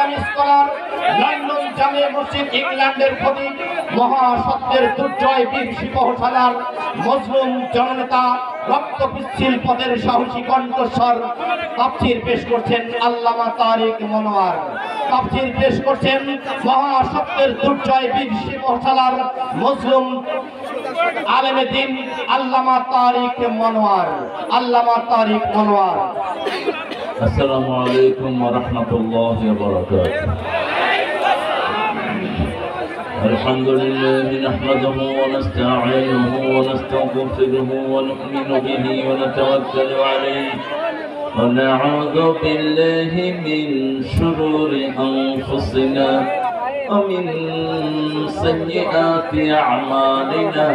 ইসলামী scholar, London Jamia মসজিদ, ইংল্যান্ডের খতিব, মহাসত্যের দুর্জয় বীর সিপাহসালার মজলুম জননেতা, রক্ত পিচ্ছিল পদের সাহসী কণ্ঠস্বর তাফসীর পেশ করছেন আল্লামা তারিক মনোয়ার। তাফসীর পেশ করছেন মহাসত্যের দুর্জয় বীর সিপাহসালার মজলুম আলেমে দ্বীন আল্লামা তারিক মনোয়ার। আল্লামা তারিক মনোয়ার। আসসালামু আলাইকুম ওয়া রাহমাতুল্লাহি ওয়া বারাকাতুহু। আলহামদুলিল্লাহি নাহমাদুহু ওয়া নাস্তাঈনুহু ওয়া নাস্তাগফিরুহু ওয়া নু'মিনু বিহি ওয়া নাতাওয়াক্কালু আলাইহি ওয়া না'উযু বিল্লাহি মিন শুরুরি আনফুসিনা ওয়া মিন সাইয়্যাতি আ'মালিনা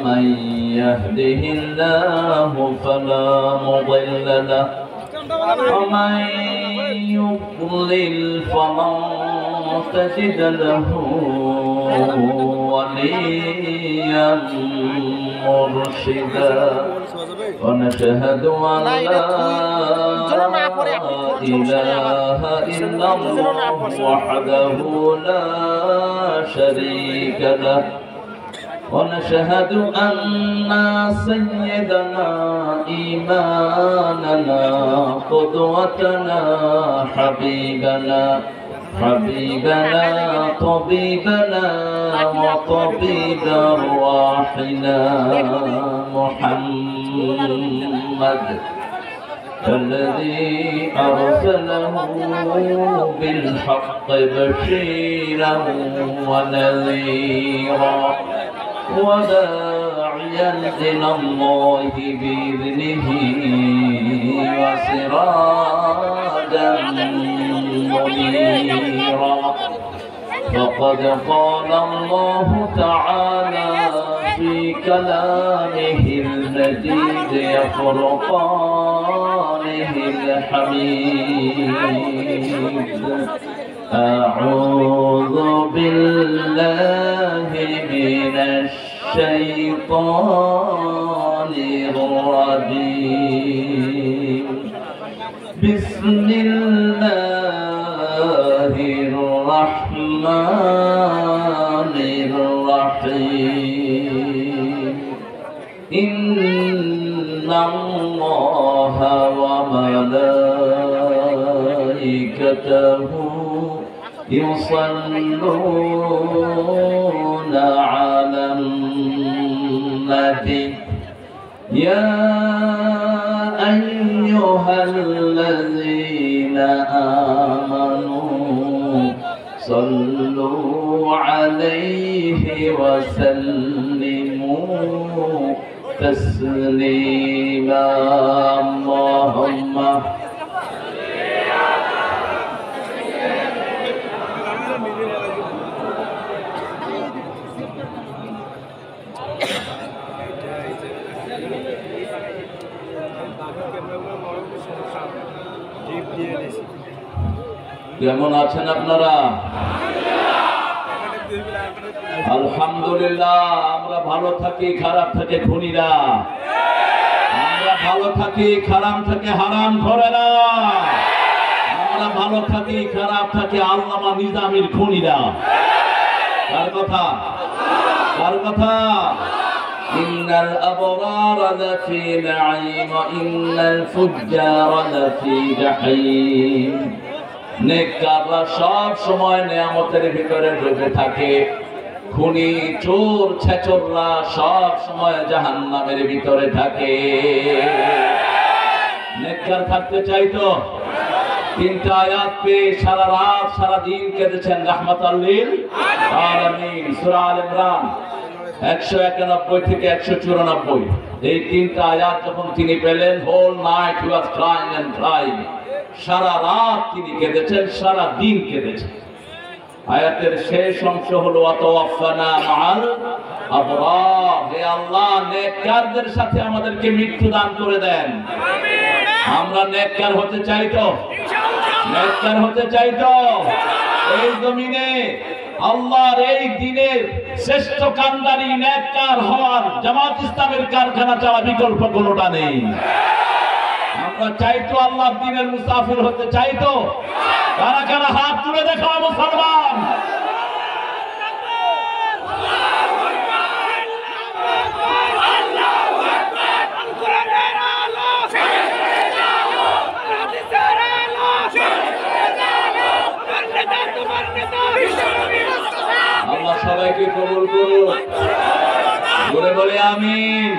মান ইয়াহদিহিল্লাহু ফালা মুদিল্লা লাহু ومن يضلل فلن تجد له وليا مرشدا ونشهد أن لا إله إلا الله وحده لا شريك له ونشهد أن سيدنا إمامنا قدوتنا حبيبنا طبيبنا وطبيب أرواحنا محمد الذي أرسله بالحق بشيرا ونذيرا وداعيا إلى الله بإذنه وسراجا منيرا فقد قال الله تعالى في كلامه المجيد وفرقانه الحميد أعوذ بالله من الشيطان الرجيم بسم الله الرحمن الرحيم إن الله وملائكته يصلون على النبي يا أيها الذين آمنوا صلوا عليه وسلموا تسليما اللهم কেমন আছেন আপনারা? আলহামদুলিল্লাহ। আমরা ভালো থাকি, খারাপ থাকে খুনিরা। আমরা ভালো থাকি, খারাপ থাকে হারাম ধরে না। আমরা ভালো থাকি, খারাপ থাকে আল্লামা নিজামীর খুনিরা। কার কথা? কার কথা? ইন্নাল আবরারা লাফি নাঈম ওয়া ইন্নাল ফুজ্জারা লাফি জাহিম। নেককাররা সব সময় নিয়ামতের ভিতরে ডুবে থাকে, খুনি চোর ছেচররা সব সময় জাহান্নামের ভিতরে থাকে। নেককার থাকতে চাইতো? তিনটা আয়াত পেয়ে সারা রাত সারা দিন কেঁদেছেন রাহমাতাল লিল আলামিন। সূরা আল ইমরান 191 থেকে 194 এই তিনটা আয়াত যখন তিনি পেলেন, whole night he was crying and crying. সারা রাত তিনি কেঁদেছেন, সারা দিন কেঁদেছেন। আয়াতের শেষ অংশ হলো ওয়াতাওয়াফানা মাআল আবরার। হে আল্লাহ, নেককারদের সাথে আমাদেরকে মৃত্যু দান করে দেন। আমরা নেককার হতে চাই তো? নেককার হতে চাই তো? এই জমিনে আল্লাহর এই দিনের শ্রেষ্ঠ কান্ডারি নেককার হওয়ার জামাত ইসলামের কারখানা ছাড়া বিকল্প কোনোটা নেই। আমরা চাইতো আল্লাহর দ্বীনের মুসাফির হতে চাইতো? কারা কারা যারা হাত তুলে দেখাও মুসলমান। আল্লাহ সবাইকে কবুল করুন, বলে বলে আমিন।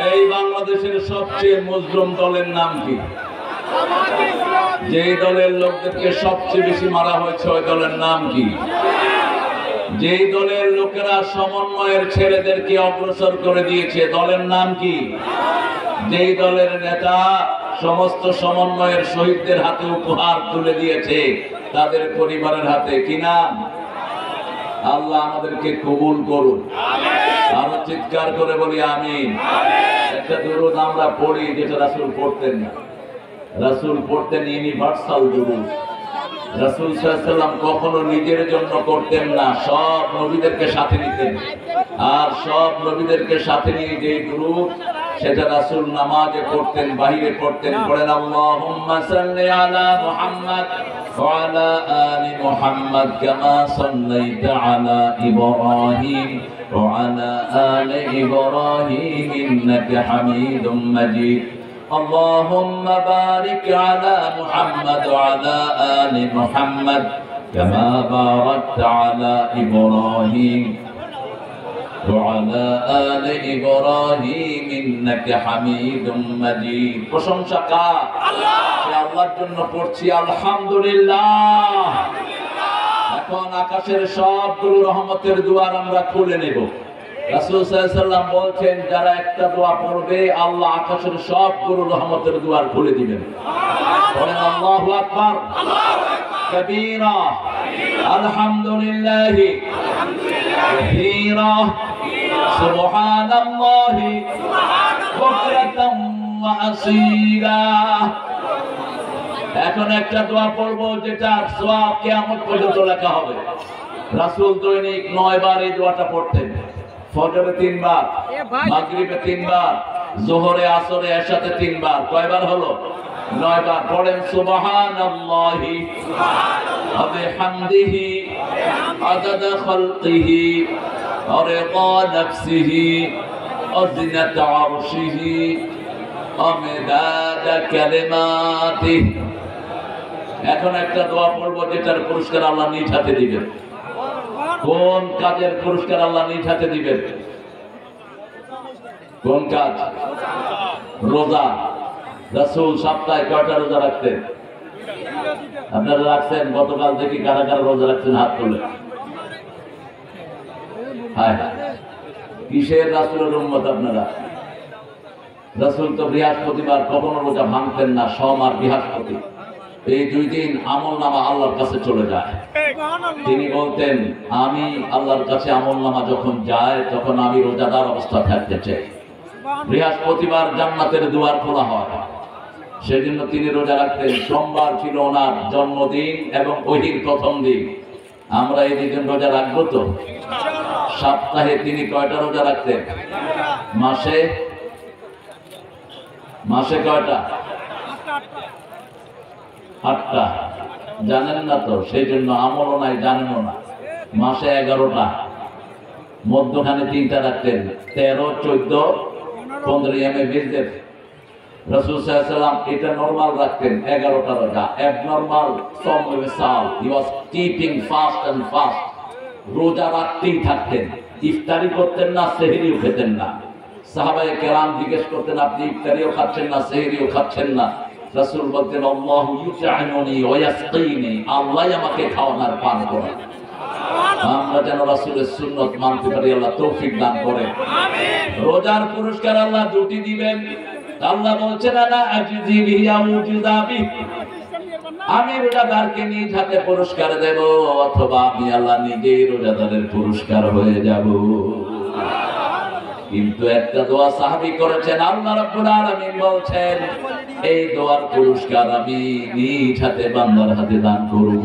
এই বাংলাদেশের সবচেয়ে মজলুম দলের নাম কি? যে দলের লোকদেরকে সবচেয়ে বেশি মারা হয়েছে ওই দলের নাম কি? যেই দলের লোকেরা সমন্বয়ের ছেলেদেরকে অগ্রসর করে দিয়েছে দলের নাম কি? যেই দলের নেতা সমস্ত সমন্বয়ের শহীদদের হাতে উপহার তুলে দিয়েছে তাদের পরিবারের হাতে কি নাম? আল্লাহ আমাদেরকে কবুল করুন, আরো চিৎকার করে বলি আমিন। একটা দুরূদ আমরা পড়ি যেটা রাসূল পড়তেন না। রাসূল পড়তেন ইউনিভার্সাল দুরূদ। রাসূল সাল্লাল্লাহু আলাইহি ওয়াসাল্লাম কখনো নিজের জন্য করতেন না, সব নবীদেরকে সাথে নিতেন। আর সব নবীদেরকে সাথে নিয়ে যে দুরূদ সেটা রাসূল নামাজে পড়তেন, বাইরে পড়তেন। পড়েন আল্লাহুম্মা সাল্লি আলা মুহাম্মাদ ওয়া আলা আলি মুহাম্মাদ কামা সাল্লাইতা আলা ইব্রাহিম ওয়া আলা আলি ইব্রাহিম ইন্নাকা হামিদুম মাজিদ। اللهم بارك على محمد وعلى آل محمد كما باركت على إبراهيم وعلى آل إبراهيم إنك حميد مجيد। প্রশংসা কার? আল্লাহর জন্য পড়ছি আলহামদুলিল্লাহ। এখন আকাশের সবগুলো রহমতের দুয়ার আমরা খুলে নেব। রাসূল সাল্লাল্লাহু আলাইহি ওয়াসাল্লাম বলছেন যারা একটা দোয়া পড়বে আল্লাহ আকাশের সবগুলো রহমতের দুয়ার খুলে দিবেন। বলেন আল্লাহু আকবার, আল্লাহু আকবার কবীরা, আলহামদুলিল্লাহি কাসীরা, সুবহানাল্লাহি বুকরাতাম ওয়া আসীলা। এখন একটা দোয়া পড়বো যেটার সওয়াব কিয়ামত পর্যন্ত লেখা হবে। রাসূল দৈনিক 9 বার এই দোয়াটা পড়তেন। ফজরে 3 বার, মাগরিবে 3 বার, যোহরে, আসরে, এশাতে 3 বার। কয়বার হলো? 9 বার। পড়েন সুবহানাল্লাহি ওয়া বিহামদিহি আদাদা খালকিহি ওয়া রিদা নাফসিহি ওয়া জিনাতা আরশিহি ওয়া মিদাদা কালিমাতিহি। এখন একটা দোয়া পড়বো যেটার পুরস্কার আল্লাহ নিজ হাতে দিবেন। কোন কাজের পুরস্কার আল্লাহ নিজ হাতে দিবেন? কোন কাজ? রোজা। রাসূল সপ্তাহে কয়টা রোজা রাখতেন? আপনারা রাখছেন? গতকাল দেখি কারা কারা রোজা রাখছেন হাত তুলে। হ্যাঁ, কিসের রাসূলের উম্মত আপনারা? রাসূল তো বৃহস্পতিবার কখনো রোজা ভাঙতেন না, সোম আর বৃহস্পতি। এই 2 দিন আমলনামা আল্লাহর কাছে চলে যায়। তিনি বলতেন আমি আল্লাহর কাছে আমলনামা যখন যায় তখন আমি রোজাদার অবস্থা থাকতে চাই। বৃহস্পতিবার জান্নাতের দুয়ার খোলা হয়, সেজন্য তিনি রোজা রাখতেন। সোমবার ছিল ওনার জন্মদিন এবং ওহির প্রথম দিন। আমরা এই দিন রোজা রাখবো তো? সপ্তাহে তিনি কয়টা রোজা রাখতেন? মাসে কয়টা? 8টা। জানেন না তো, সেই জন্য আমলও নাই, জানেনও না। মাসে 11টা, মধ্যখানে 3টা রাখতেন। 13, 14, 15 এমএ বেজের। রাসূল সাল্লাল্লাহু আলাইহি ওয়াসাল্লাম এটা নরমাল রাখতেন 11টা রোজা। অ্যাবনরমাল সম ওয়াসাল, হি ওয়াজ কিপিং ফাস্ট এন্ড ফাস্ট। রোজা রাখতেই থাকতেন, ইফতারি করতেন না, সেহরিও খেতেন না। সাহাবায়ে কেরাম জিজ্ঞেস করতেন আপনি ইফতারিও খাচ্ছেন না, সেহরিও খাচ্ছেন না। রাসূল বলতেন আল্লাহু ইউতআমুনি ওয়া ইয়াসকিনি, আল্লাহ আমাকে খাওয়ানোর পান করান। আমরা যেন রাসূলের সুন্নাত মানতে পারি, আল্লাহ তৌফিক দান করেন। আমিন। রোজার পুরস্কার আল্লাহ 2টি দিবেন। আল্লাহ বলছেন আনা আজিজি বিহি আউজিজা বিহি, আমি রোজাদারকে নিজ হাতে পুরস্কার দেব, অথবা আমি আল্লাহ নিজেই রোজাদারের পুরস্কার হয়ে যাব। কিন্তু একটা দোয়া সাহাবী করেছেন, আল্লাহ রাব্বুল আলামিন বলছেন এই দোয়ার পুরস্কার আমি নিজ হাতে বান্দার হাতে দান করব।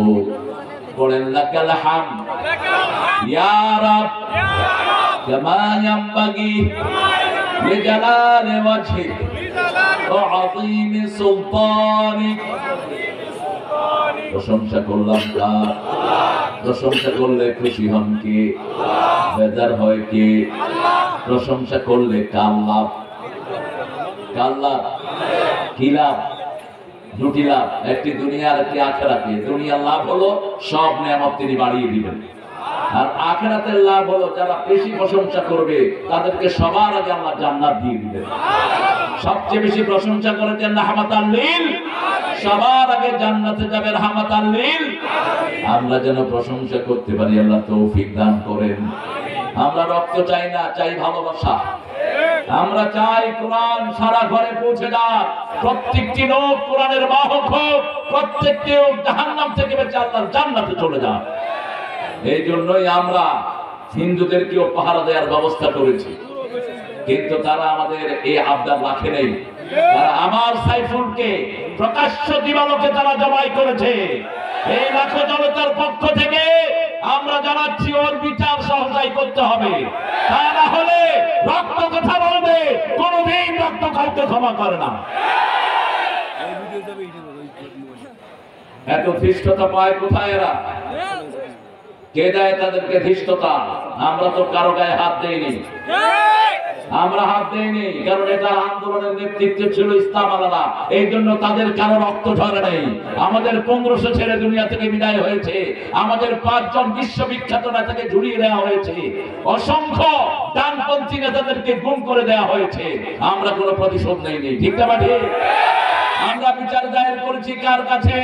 বলেন লাকাল হামদ ইয়া রাব কামা ইয়ানবাগি লিজালালি ওয়াজহিক ওয়া আযীমি সুলতানিক। প্রশংসা করলাম কার? প্রশংসা করলে খুশি হন কে? বেজার হয় কে? প্রশংসা করলে কার লাভ? কার লাভ? কি লাভ? দুটি লাভ, একটি দুনিয়ার একটি আখিরাতে। দুনিয়ার লাভ হলো সব নিয়ামত তিনি বাড়িয়ে দিবেন, আর আখিরাতের লাভ হলো যারা বেশি প্রশংসা করবে তাদেরকে সবার আগে আল্লাহ জান্নাত দিয়ে দিবেন। সবচেয়ে বেশি প্রশংসা করেছেন রাহমাতাল লিল, সবার আগে জান্নাতে যাবে রাহমাতাল লিল। আমরা যেন প্রশংসা করতে পারি, আল্লাহ তৌফিক দান করেন। আমরা রক্ত চাই না, চাই ভালোবাসা। আমরা চাই কোরআন সারা ঘরে পৌঁছে যাক, প্রত্যেকটি লোক কোরআনের বাহক হোক, প্রত্যেকটি লোক জাহান্নাম থেকে বেঁচে আল্লাহর জান্নাতে চলে যাক। এই জন্যই আমরা হিন্দুদেরকেও পাহারা দেওয়ার ব্যবস্থা করেছি, কিন্তু তারা আমাদের এই আবদার রাখে নেই। তারা আমার সাইফুলকে প্রকাশ্য দিবালোকে তারা জবাই করেছে। এই লাখো জনতার পক্ষ থেকে আমরা জানাচ্ছি ওর বিচার সহজাই করতে হবে, তা না হলে রক্ত কথা বলবে, কোনদিন রক্ত কাউকে ক্ষমা করে না। এত ধৃষ্টতা পায় কোথায় এরা? কে দেয় তাদেরকে ধৃষ্টতা? আমরা তো কারো গায়ে হাত দেইনি, আমরা হাত দেইনি, কারণ এটা আন্দোলনের নেতৃত্বে ছিল ইসলাম আলাদা। এই জন্য তাদের কারো রক্ত ঝরে নেই। আমাদের 1500 ছেলে দুনিয়া থেকে বিদায় হয়েছে, আমাদের 5 জন বিশ্ববিখ্যাত নেতাকে ঝুলিয়ে দেওয়া হয়েছে, অসংখ্য ডানপন্থী নেতাদেরকে গুম করে দেওয়া হয়েছে। আমরা কোনো প্রতিশোধ নেইনি, ঠিক না ঠিক? আমরা বিচার দায়ের করেছি কার কাছে?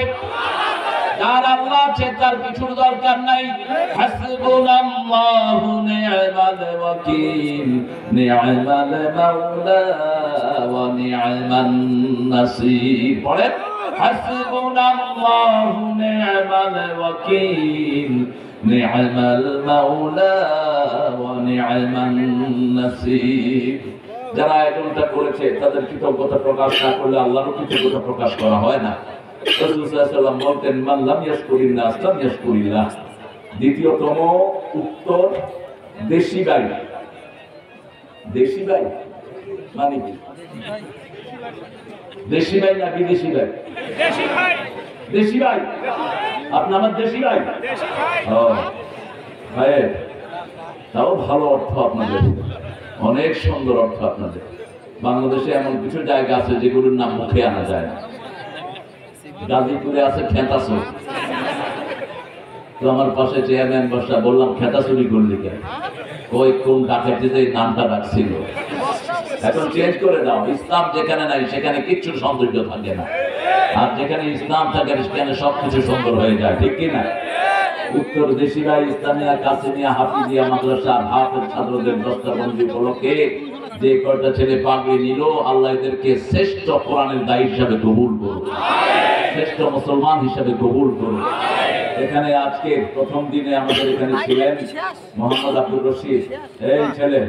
যার আল্লাহ আছে তার কিছুর দরকার নাই। হাসবুনাল্লাহু নি'মাল ওয়াকিল, নি'মাল মাওলা ওয়া নি'মান নাসির। পড়েন, হাসবুনাল্লাহু নি'মাল ওয়াকিল, নি'মাল মাওলা ওয়া নি'মান নাসির। যারা এমনটা করেছে তাদের কৃতজ্ঞতা প্রকাশ না করলে আল্লাহরও কৃতজ্ঞতা প্রকাশ করা হয় না। রাসূল সাল্লাল্লাহু আলাইহি ওয়াসাল্লাম বলতেন, মান লাম ইয়াশকুরিন নাস লাম ইয়াশকুরিল্লাহ। দ্বিতীয়তম উত্তর দেশি ভাই। দেশি ভাই মানে কি? দেশি ভাই না বিদেশি ভাই? দেশি ভাই। দেশি ভাই, আপনি আমার দেশি ভাই? ও ভাই, তাও ভালো অর্থ আপনাদের, অনেক সুন্দর অর্থ আপনাদের। বাংলাদেশে এমন কিছু জায়গা আছে যেগুলোর নাম মুখে আনা যায় না। গাজীপুরে আছে খেতাসুর, তো আমার পাশে চেয়ারম্যান বসা, বললাম খেতাসুরি করলি কেন? ওই কোন ডাকাতে যে নামটা রাখছিল, এখন চেঞ্জ করে দাও। ইসলাম যেখানে নাই সেখানে কিচ্ছু সৌন্দর্য থাকে না, আর যেখানে ইসলাম থাকে সেখানে সবকিছু সুন্দর হয়ে যায়, ঠিক কিনা? উত্তর দেশিরা ইসলামিয়া কাসিমিয়া হাফিজিয়া মাদ্রাসার হাফেজ ছাত্রদের দস্তারবন্দি উপলক্ষে যে কয়টা ছেলে পাগড়ি নিল, আল্লাহ এদেরকে শ্রেষ্ঠ কোরআনের দায়ী হিসাবে কবুল করুন, শ্রেষ্ঠ মুসলমান হিসাবে কবুল করুন। এখানে আজকে প্রথম দিনে আমাদের এখানে ছিলেন মোহাম্মদ আব্দুর রশিদ। এই ছেলে,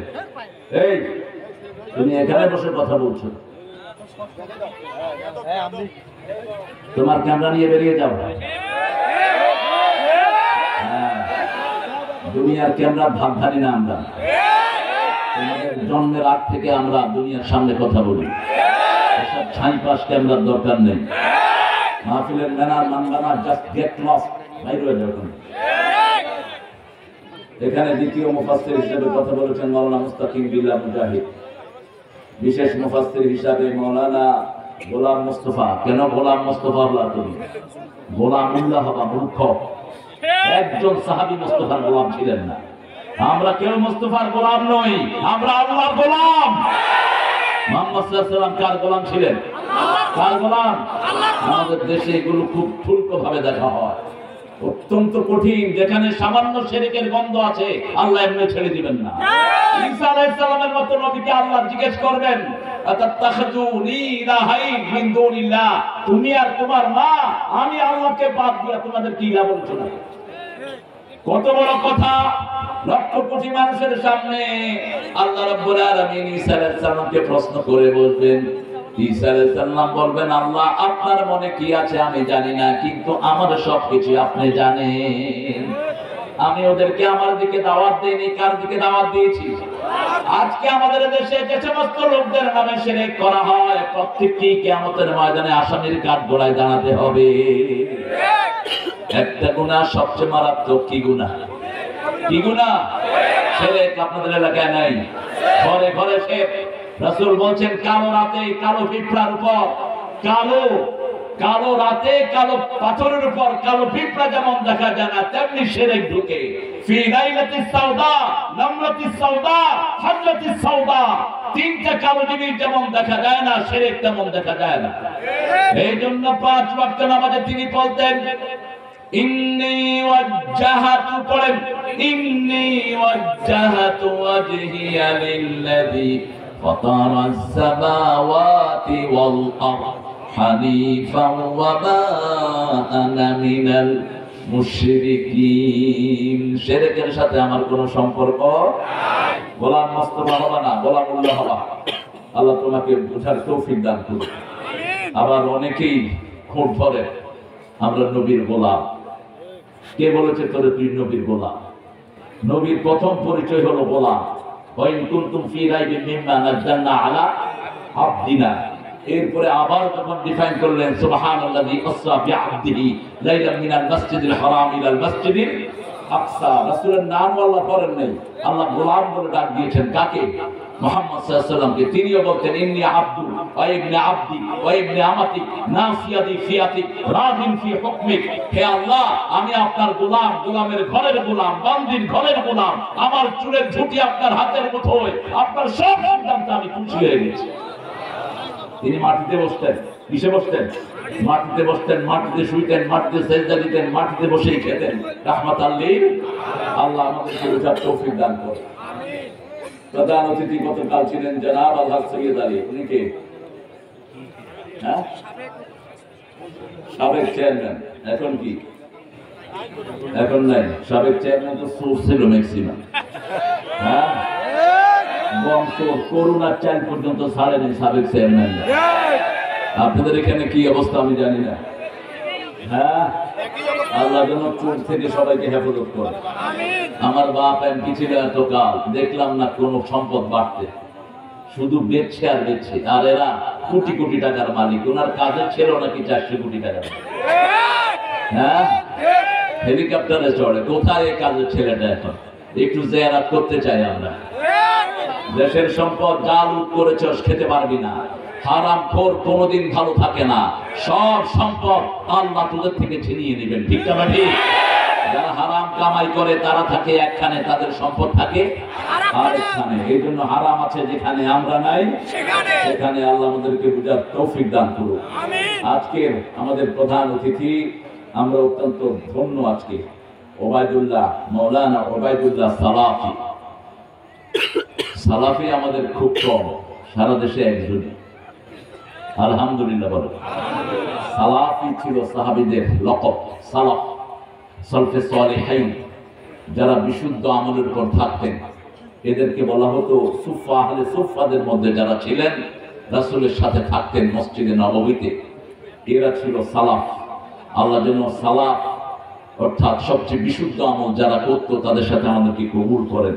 এই তুমি এখানে বসে কথা বলছো, তোমার ক্যামেরা নিয়ে বেরিয়ে যাও। দুনিয়ার ক্যামেরা ভাবধানি না আমরা, তোমাদের জন্মের আগ থেকে আমরা দুনিয়ার সামনে কথা বলি। এসব ছাই পাশ ক্যামেরার দরকার নেই। মাহফিলের ম্যানার মানবানা জাস্ট গেট লস্ট, বাইরে হয়ে যাও। এখানে দ্বিতীয় মুফাসসির হিসেবে কথা বলেছেন মাওলানা মুস্তাকিম বিল্লাহ মুজাহিদ, বিশেষ মুফাসসির হিসাবে মাওলানা গোলাম মুস্তফা। কেন গোলাম মুস্তফা হলা? তুমি গোলামুল্লাহ হবা মূর্খ। একজন সাহাবী মুস্তফার গোলাম ছিলেন না। আমরা কেউ মুস্তফার গোলাম নই, আমরা আল্লাহর গোলাম। মুহাম্মদ সাল্লাল্লাহু আলাইহি ওয়াসাল্লাম কার গোলাম ছিলেন? কার গোলাম? আমাদের দেশে এগুলো খুব ঠুনকো ভাবে দেখা হয়, অত্যন্ত কঠিন। যেখানে সামান্য শিরকের গন্ধ আছে আল্লাহ এমনি ছেড়ে দিবেন না। ঈসা আলাইহিস সালামের মতো নবীকে আল্লাহ জিজ্ঞেস করবেন, আতাত্তাখিযুনি ইলাহাইন মিন দুনিল্লাহ, তুমি আর তোমার মা আমি আল্লাহকে বাদ দিয়ে তোমাদের কি ইলাহ বলছো না? কত বড় কথা! লক্ষ কোটি মানুষের সামনে আল্লাহ রাব্বুল আলামিন ঈসা আলাইহিস সালামকে প্রশ্ন করে বলবেন। ঈসা আলাইহিস সালাম বলবেন, আল্লাহ আপনার মনে কি আছে আমি জানি না, কিন্তু আমার সবকিছু আপনি জানেন। আমি ওদেরকে আমার দিকে দাওয়াত দেইনি, কার দিকে দাওয়াত দিয়েছি? আজকে আমাদের দেশে যে সমস্ত লোকদের নামে শিরক করা হয়, প্রত্যেকটি কিয়ামতের ময়দানে আসামির কাঠগড়ায় দাঁড়াতে হবে। একটা গুনাহ সবচেয়ে মারাত্মক। কি গুনাহ? কি গুনাহ? শিরক। আপনাদের এলাকায় নাই? ঘরে ঘরে শিরক। রাসূল বলছেন কালো রাতে কালো পিঁপড়ার উপর, কালো রাতে কালো পাথরের উপর কালো পিঁপড়া যেমন দেখা যায় না, তেমনি শিরক ঢুকে। ফি লাইলাতিস সাওদা, নামলাতিস সাওদা, হাজলাতিস সাওদা, তিনটা কালো জিনিস যেমন দেখা যায় না, শিরক তেমন দেখা যায় না। এই জন্য 5 ওয়াক্ত নামাজে তিনি বলতেন ইন্নী ওয়াজ্জাহাতু, পড়েন ইন্নী ওয়াজ্জাহাতু ওয়াজহিয়া লিল্লাযী ফাতারাস সামাওয়াতি ওয়াল আরদ হানিফান ওয়া মা আনা মিনাল মুশরিকিন। শিরকের সাথে আমার কোনো সম্পর্ক নাই। গোলাম মোস্তফা হবা না, গোলামুল্লাহ হবা। আল্লাহ তোমাকে বুঝার তৌফিক দান করুন। আবার অনেকেই খোঁজ ধরে আমরা নবীর গোলাম। কে বলেছে তোরে তুই নবীর গোলাম? নবীর প্রথম পরিচয় হলো গোলাম। ওয়া ইন কুনতুম ফি রাইবিন মিম্মা নাযালনা আলা আবদিনা। এরপরে আবার যখন ডিফাইন করলেন সুবহানাল্লাযী আসরা বিআবদিহি লাইলাম মিনাল মাসজিদিল হারাম ইলাল মাসজিদিল আকসা। রাসূলের নাম আল্লাহ করেন নাই, আল্লাহ গোলাম বলে ডাক দিয়েছেন কাকে? মুহাম্মদ সাল্লাল্লাহু আলাইহি ওয়াসাল্লামকে। তিনিও বলতেন ইন্নী আব্দু ওয়া ইবনে আব্দি ওয়া ইবনে আমাতি নাসিয়াতি ফিয়াতি রাদিন ফি হুকমিক। হে আল্লাহ, আমি আপনার গোলাম, গোলামের ঘরের গোলাম, বান্দির ঘরের গোলাম। আমার চুলের ঝুঁটি আপনার হাতের মুঠোয়, আপনার সব সিদ্ধান্তে আমি খুশি হয়ে গেছি। তিনি মাটিতে বসতেন। কিসে বসতেন? মাটিতে বসতেন, মাটিতে শুইতেন, মাটিতে সেজদা দিতেন, মাটিতে বসেই খেতেন। রাহমাতাল লিল। আল্লাহ আমাদেরকে বুঝার তৌফিক দান করুন। প্রধান অতিথি গতকাল ছিলেন জনাব আলহাজ সৈয়দ আলী। উনি কে? সাবেক চেয়ারম্যান। এখন কি? এখন নাই। সাবেক চেয়ারম্যান তো সোর্স ছিল ম্যাক্সিমাম। হ্যাঁ, করোনার চাল পর্যন্ত ছাড়েনি সাবেক চেয়ারম্যান। আপনাদের এখানে কি অবস্থা আমি জানি না। হ্যাঁ, আল্লাহ যেন চোখ থেকে সবাইকে হেফাজত করে। আমার বাপ এমপি ছিল এতকাল, দেখলাম না কোন সম্পদ বাড়তে, শুধু বেচছে আর বেচছে। আর এরা কোটি কোটি টাকার মালিক। ওনার কাজের ছিল নাকি 400 কোটি টাকা। হ্যাঁ, হেলিকপ্টারে চড়ে। কোথায় এই কাজের ছেলেটা? এখন একটু জিয়ারত করতে চাই আমরা। দেশের সম্পদ যা লুট করেছস খেতে পারবি না। হারাম খোর কোনোদিন ভালো থাকে না। সব সম্পদ আল্লাহ তোদের থেকে ছিনিয়ে নেবেন। ঠিক না ঠিক? যারা হারাম কামাই করে তারা থাকে একখানে, তাদের সম্পদ থাকে আরেকখানে। এই জন্য হারাম আছে যেখানে, আমরা নাই সেখানে। আল্লাহ আমাদেরকে বুঝার তৌফিক দান করুন। আজকের আমাদের প্রধান অতিথি, আমরা অত্যন্ত ধন্য। আজকে ওবায়দুল্লাহ, মৌলানা ওবায়দুল্লাহ সালাফি। সালাফি আমাদের খুব কম, সারা দেশে একজনই। আলহামদুলিল্লাহ বলো। সালাফি ছিল সাহাবীদের লকব। সালাফ, সালফে সালেহিন, যারা বিশুদ্ধ আমলের উপর থাকতেন, এদেরকে বলা হতো সুফা। আহলে সুফাদের মধ্যে যারা ছিলেন, রাসূলের সাথে থাকতেন মসজিদে নববীতে, এরা ছিল সালাফ। আল্লাহ যেন সালাফ অর্থাৎ সবচেয়ে বিশুদ্ধ আমল যারা করতো তাদের সাথে আমাদেরকে কবুল করেন।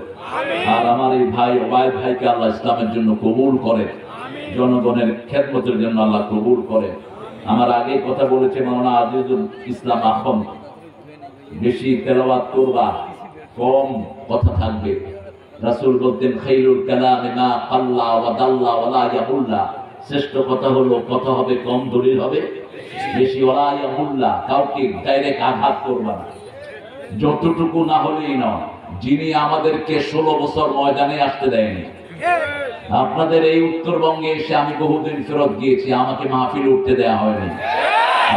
আর আমার এই ভাই ওবায়দ ভাইকে আল্লাহ ইসলামের জন্য কবুল করেন, জনগণের খেদমতের জন্য আল্লাহ কবুল করেন। আমার আগে কথা বলেছে মাওলানা আজিজুল ইসলাম আহমদ, বেশি তেলাওয়াত করবা, কম কথা থাকবে। রাসূল বলতেন খাইরুল কালামে মা কাল্লা ওয়া দাল্লা ওয়া লা ইয়াহুল্লা। শ্রেষ্ঠ কথা হলো কথা হবে কম, দলিল হবে বেশি। ওয়া লা ইয়াহুল্লা, কাউকে ডাইরেক্ট আঘাত করবা না, যতটুকু না হলেই নয়। যিনি আমাদেরকে 16 বছর ময়দানে আসতে দেয়নি, আপনাদের এই উত্তরবঙ্গে এসে আমি বহুদিন ফেরত গিয়েছি, আমাকে মাহফিল উঠতে দেয়া হয়নি।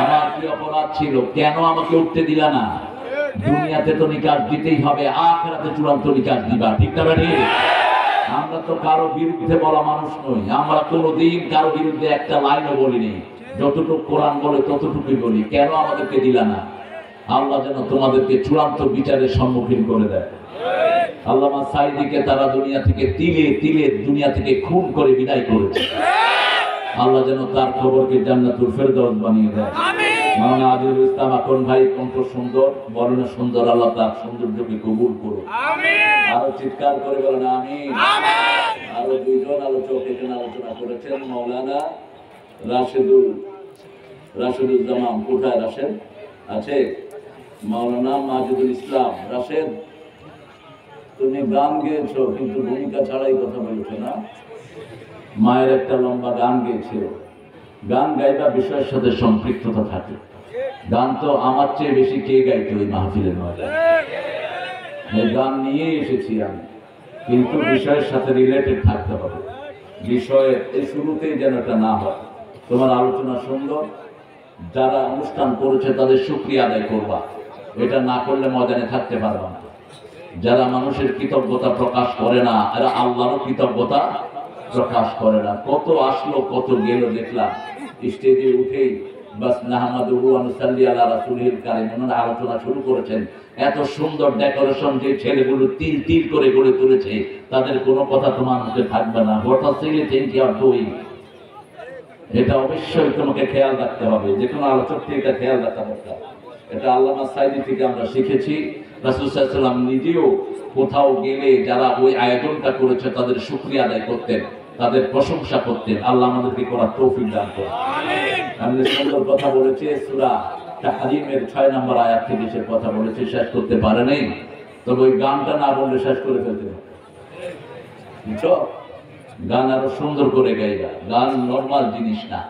আমার কি অপরাধ ছিল? কেন আমাকে উঠতে দিলা না? দুনিয়াতে তো নিকাশ দিতেই হবে, আখিরাতে চূড়ান্ত নিকাশ দিবা। ঠিক না ঠিক? আমরা তো কারো বিরুদ্ধে বলা মানুষ নই। আমরা কোনোদিন কারো বিরুদ্ধে একটা লাইনও বলিনি। যতটুকু কোরআন বলে ততটুকুই বলি। কেন আমাদেরকে দিলা না? আল্লাহ যেন তোমাদেরকে চূড়ান্ত বিচারের সম্মুখীন করে দেয়। আল্লামা সাইদিকে তারা দুনিয়া থেকে তিলে তিলে দুনিয়া থেকে খুন করে বিদায় করেছে। আল্লাহ যেন তার খবরকে জান্নাতুল ফেরদাউস বানিয়ে দেয়। মাওলানা আজিজুল ইসলাম আকন ভাই কণ্ঠ সুন্দর, বর্ণনা সুন্দর, আল্লাহ তার সৌন্দর্যকে কবুল করুন। আরো চিৎকার করে বলেন আমিন। আরো দুইজন আলোচক এখানে আলোচনা করেছেন, মাওলানা রাশেদুজ্জামান। কোথায় রাশেদ আছে? মাওলানা মাজিদুল ইসলাম রাশেদ, তুমি গান গেয়েছো কিন্তু ভূমিকা ছাড়াই কথা বলেছো না? মায়ের একটা লম্বা গান গেয়েছিল। গান গাইবা বিষয়ের সাথে সম্পৃক্ততা থাকে। গান তো আমার চেয়ে বেশি কে গাইতো ওই মাহফিলের ময়দানে? এই গান নিয়ে এসেছি আমি, কিন্তু বিষয়ের সাথে রিলেটেড থাকতে হবে। বিষয়ের এই শুরুতেই যেন এটা না হয়। তোমার আলোচনা সুন্দর, যারা অনুষ্ঠান করেছে তাদের শুকরিয়া আদায় করবা, এটা না করলে ময়দানে থাকতে পারবা না। যারা মানুষের কৃতজ্ঞতা প্রকাশ করে না, এরা আল্লাহরও কৃতজ্ঞতা প্রকাশ করে না। কত আসলো কত গেল দেখলাম, স্টেজে উঠেই বাস নাহমাদুহু ওয়া নুসাল্লি আলা রাসূলিল কারীম ওনারা আলোচনা শুরু করেছেন। এত সুন্দর ডেকোরেশন, যে ছেলেগুলো তিল তিল করে গড়ে তুলেছে, তাদের কোনো কথা তোমার মুখে থাকবে না। What are silly think you are doing, এটা অবশ্যই তোমাকে খেয়াল রাখতে হবে। যে কোনো আলোচককে এটা খেয়াল রাখা দরকার। এটা আল্লামা সাইদি থেকে আমরা শিখেছি। রাসূল সাল্লাল্লাহু আলাইহি ওয়াসাল্লাম নিজেও কোথাও গেলে যারা ওই আয়োজনটা করেছে তাদের শুকরিয়া আদায় করতেন, তাদের প্রশংসা করতেন। আল্লাহ আমাদেরকে করার তৌফিক দান করুন। আমি সুন্দর কথা বলেছি, সূরা তাহরিমের 6 নম্বর আয়াত থেকে সে কথা বলেছে, শেষ করতে পারে নাই। তবে ওই গানটা না বললে শেষ করে ফেলতে হবে। বুঝছো? গান আরো সুন্দর করে গাইবা। গান নরমাল জিনিস না,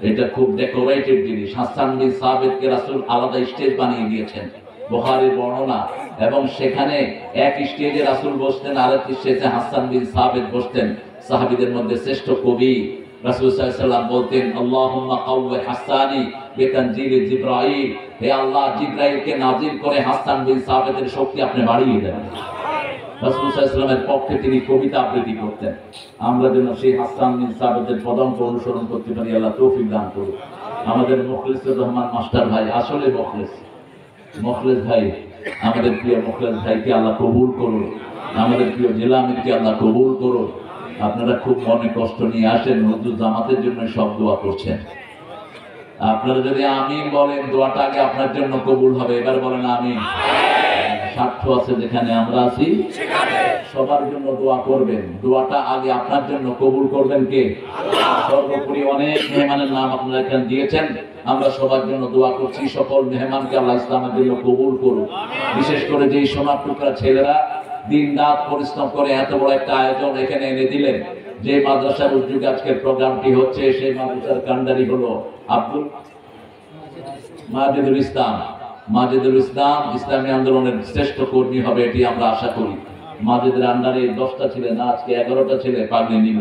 এটা খুব ডেকোরেটেড জিনিস। হাসান বিন সাবিতকে রাসূল আলাদা স্টেজ বানিয়ে দিয়েছেন, বুখারীর বর্ণনা। এবং সেখানে এক স্টেজে রাসূল বসতেন, আরেক স্টেজে হাসান বিন সাবিত বসতেন। সাহাবীদের মধ্যে শ্রেষ্ঠ কবি রাসূল সাল্লাল্লাহু আলাইহি ওয়াসাল্লাম বলতেন, আল্লাহুম্মা কাওয়ি হাসানি বিতানজিল জিবরাইল, হে আল্লাহ, জিবরাইলকে নাজিল করে হাসান বিন সাবিতের শক্তি আপনি বাড়িয়ে দেন। রাসূল সাল্লাল্লাহু আলাইহি ওয়াসাল্লামের পক্ষে তিনি কবিতা আবৃত্তি করতেন। আমরা যেন সেই হাসান বিন সাবিতের পদাঙ্ক অনুসরণ করতে পারি, আল্লাহ তৌফিক দান করুন। আমাদের মুখলিসুর রহমান মাস্টার ভাই আসলে মুখলিস ভাই, আমাদের প্রিয় মুখলিস ভাইকে আল্লাহ কবুল করুন। আমাদের প্রিয় জেলা আমিরকে আল্লাহ কবুল করুন। আপনারা খুব মনে কষ্ট নিয়ে আসেন, হুজুর জামাতের জন্য সব দোয়া করছেন। আপনারা যদি আমিন বলেন, দোয়াটা আগে আপনার জন্য কবুল হবে। এবার বলেন আমিন। স্বার্থ আছে যেখানে আমরা আছি, সবার জন্য দোয়া করবেন। দোয়াটা আগে আপনার জন্য কবুল করবেন কে? সর্বোপরি অনেক মেহমানের নাম আপনারা এখানে দিয়েছেন, আমরা সবার জন্য দোয়া করছি। সকল মেহমানকে আল্লাহ ইসলামের জন্য কবুল করুন। বিশেষ করে যেই সোনার টুকরা ছেলেরা দিন রাত পরিশ্রম করে এত বড় একটা আয়োজন এখানে এনে দিলেন। যে মাদ্রাসার উদ্যোগে আজকের প্রোগ্রামটি হচ্ছে, সেই মাদ্রাসার কান্ডারি হলো আব্দুল মাজিদুল ইসলাম। মাজিদুল ইসলাম ইসলামী আন্দোলনের শ্রেষ্ঠ কর্মী হবে, এটি আমরা আশা করি। মাজিদের আন্ডারে 10টা ছেলে না, আজকে 11টা ছেলে পাগড়ি নিল।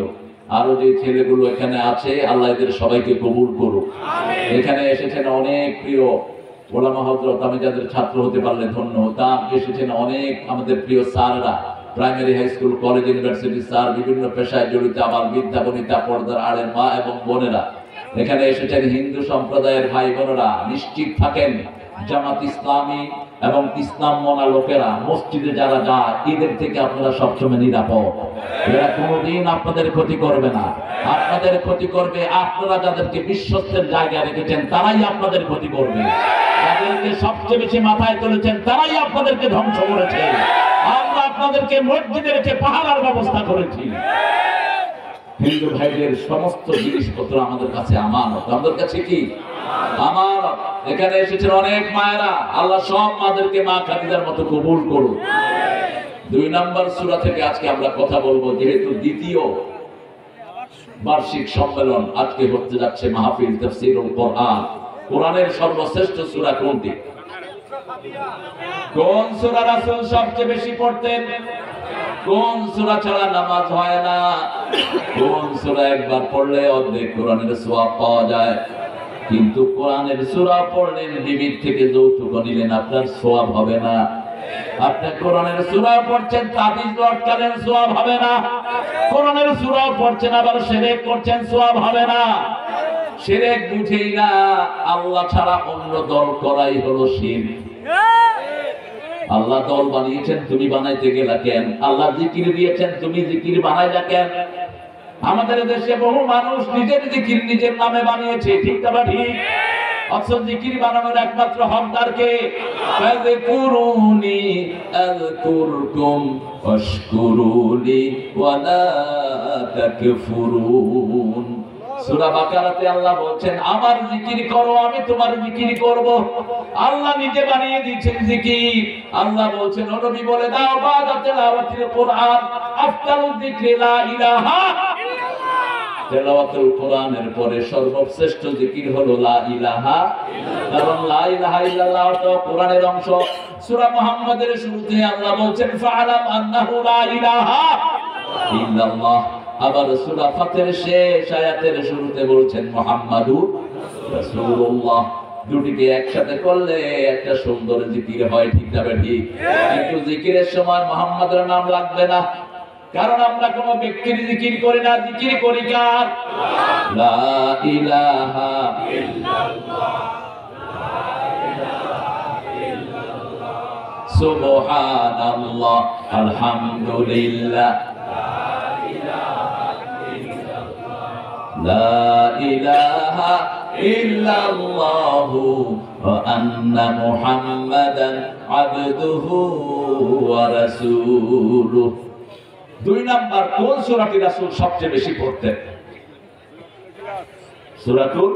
আরো যে ছেলেগুলো এখানে আছে, আল্লাহ এদের সবাইকে কবুল করুক। এখানে এসেছেন অনেক প্রিয় ওলামা হযরত, আমি যাদের ছাত্র হতে পারলে ধন্য হতাম। এসেছেন অনেক আমাদের প্রিয় স্যাররা, primary, high school, college, university sir, বিভিন্ন পেশায় জড়িত, আবার বিদ্যা বনিতা, পর্দার আড়ের মা এবং বোনেরা। এখানে এসেছেন হিন্দু সম্প্রদায়ের ভাই বোনেরা। নিশ্চিত থাকেন, জামাত ইসলামী এবং ইসলাম মনা লোকেরা মসজিদে যারা যায়, এদের থেকে আপনারা সবসময় নিরাপদ। এরা কোনোদিন আপনাদের ক্ষতি করবে না। আপনাদের ক্ষতি করবে আপনারা যাদেরকে বিশ্বস্তের জায়গায় রেখেছেন, তারাই আপনাদের ক্ষতি করবে। যাদেরকে সবচেয়ে বেশি মাথায় তুলেছেন, তারাই আপনাদেরকে ধ্বংস করেছে। আমরা আপনাদেরকে মসজিদে রেখে পাহারার ব্যবস্থা করেছি। হিন্দু ভাইদের সমস্ত জিনিসপত্র আমাদের কাছে আমানত। আমাদের কাছে কি আমানত? এখানে এসেছেন অনেক মায়েরা, আল্লাহ সব মাদেরকে মা খাদিজার মতো কবুল করুন। 2 নম্বর সূরা থেকে আজকে আমরা কথা বলবো, যেহেতু দ্বিতীয় বার্ষিক সম্মেলন আজকে হতে যাচ্ছে, মাহফিল তাফসীরুল কোরআন। কোরআনের সর্বশ্রেষ্ঠ সূরা কোনটি? কোন সূরা রাসূল সবচেয়ে বেশি পড়তেন? কোন সূরা ছাড়া নামাজ হয় না? কোন সূরা একবার পড়লে অর্ধেক কোরআনের সওয়াব পাওয়া যায়? কিন্তু কোরআনের সূরা পড়লেন, বিবির থেকে যৌতুক নিলেন, আপনার সওয়াব হবে না। আপনি কোরআনের সূরা পড়ছেন, তাবিজ লটকালেন, সওয়াব হবে না। কোরআনের সূরা পড়ছেন, আবার শিরক করছেন, সওয়াব হবে না। শিরক বুঝেই না, আল্লাহ ছাড়া অন্য দল করাই হলো শিরক। আল্লাহ দল বানিয়েছেন, তুমি বানাইতে গেলা কেন? আল্লাহ জিকির দিয়েছেন, তুমি জিকির বানাইলা কেন? আমাদের দেশে বহু মানুষ নিজের জিকির নিজের নামে বানিয়েছে, ঠিক না ঠিক? অথচ জিকির বানানোর একমাত্র হকদার কে? ফাযকুরুনি আযকুরকুম ওয়াশকুরুলি ওয়া লা তাকফুরুন। সূরা বাকারাতে আল্লাহ বলছেন আমার জিকির করো আমি তোমার জিকির করব। আল্লাহ নিজে বানিয়ে দিয়েছেন জিকির। আল্লাহ বলছেন ও নবী বলে দাও বাদা তিলাওয়াতিল কোরআন আফদালুয যিকরি লা ইলাহা তেলাওয়াতুল কোরআনের পরে সর্বশ্রেষ্ঠ জিকির হলো লা ইলাহা, কারণ লা ইলাহা ইল্লাল্লাহ তো কোরআনের অংশ। সূরা মুহাম্মাদের শুরুতে আল্লাহ বলছেন ফাআলাম আন্নাহু লা ইলাহা ইল্লাল্লাহ। আবার সূরা ফাতির শেষ আয়াতের শুরুতে বলছেন মুহাম্মাদুর রাসূলুল্লাহ। দুটিকে একসাথে করলে একটা সুন্দর জিকির হয়, ঠিক না ঠিক? কিন্তু জিকিরের সময় মুহাম্মাদের নাম লাগবে না, কারণ আমরা কোন ব্যক্তির জিকির করি না, জিকির করি কার? লা ইলাহা ইল্লাল্লাহ সুবহানাল্লাহ আলহামদুলিল্লাহ লা ইলাহা ইল্লাল্লাহ ওয়া আন্না মুহাম্মাদান আবদুহু ওয়া রাসূলুহু। 2 নাম্বার কোন সূরাটি রাসূল সবচেয়ে বেশি পড়তেন? সূরাতুল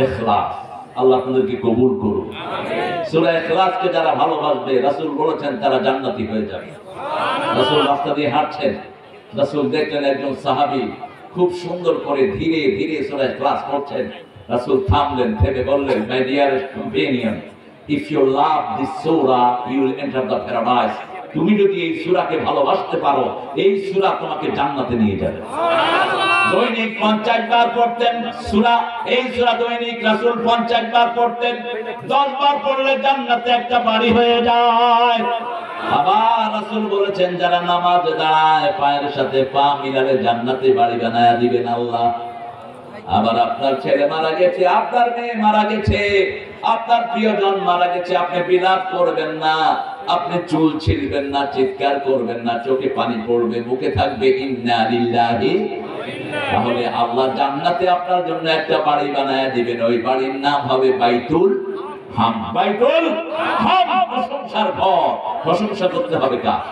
ইখলাস। আল্লাহ আপনাদেরকে কবুল করুন। সূরা ইখলাসকে যারা ভালোবাসবে রাসূল বলেছেন তারা জান্নাতি হয়ে যাবে। রাসূল রাস্তা দিয়ে হাঁটছেন, রাসূল দেখলেন একজন সাহাবী খুব সুন্দর করে ধীরে ধীরে সূরা ইখলাস পড়ছেন। রাসূল থামলেন, থেমে বললেন my dearest companion, if you love this সূরা you will enter the paradise. তুমি যদি এই সূরাকে ভালোবাসতে পারো এই সূরা তোমাকে জান্নাতে নিয়ে যাবে। দৈনিক 50 বার পড়তেন সূরা, এই সূরা দৈনিক রাসূল 50 বার পড়তেন। 10 বার পড়লে জান্নাতে একটা বাড়ি হয়ে যায়। আবার রাসূল বলেছেন যারা নামাজে দাঁড়ায় পায়ের সাথে পা মিলালে জান্নাতে বাড়ি বানায়া দিবেন আল্লাহ। আবার আপনার ছেলে মারা গেছে, আপনার মেয়ে মারা গেছে, আপনার প্রিয়জন মারা গেছে, আপনি বিলাপ করবেন না, আপনি চুল ছিঁড়বেন না, চিৎকার করবেন না, চোখে পানি পড়বে, মুখে থাকবে ইন্না লিল্লাহি, তাহলে আল্লাহ জান্নাতে আপনার জন্য একটা বাড়ি বানায়া দিবেন। ওই বাড়ির নাম হবে বাইতুল হাম। বাইতুল হাম, প্রশংসার ঘর। প্রশংসা করতে হবে কার?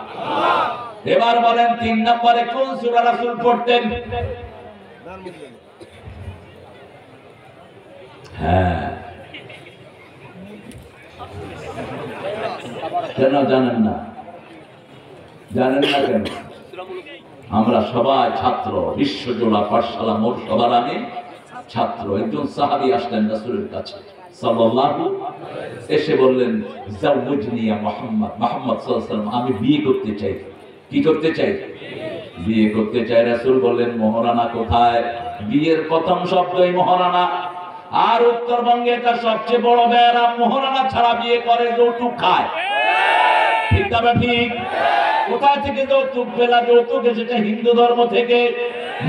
এবার বলেন 3 নম্বরে কোন সূরা রাসূল পড়তেন? হ্যাঁ, কেন জানেন না? জানেন না কেন? আমরা সবাই ছাত্র, বিশ্বজোড়া পাঠশালা মোট সবার আমি ছাত্র। একজন সাহাবী আসলেন রাসূলের কাছে সাল্লাল্লাহু, এসে বললেন জাওজনি ইয়া মুহাম্মদ, মুহাম্মদ সাল্লাল্লাহু আলাইহি ওয়াসাল্লাম আমি বিয়ে করতে চাই। কি করতে চাই? বিয়ে করতে চাই। রাসূল বললেন মহারানা কোথায়? বিয়ের প্রথম শব্দই মহারানা। আর উত্তরবঙ্গে এটা সবচেয়ে বড় ব্যারাম, মহারানা ছাড়া বিয়ে করে যৌতুক খায়। ঠিক না ঠিক? কোথা থেকে যৌতুক পেলা? যৌতুক এসেছে হিন্দু ধর্ম থেকে,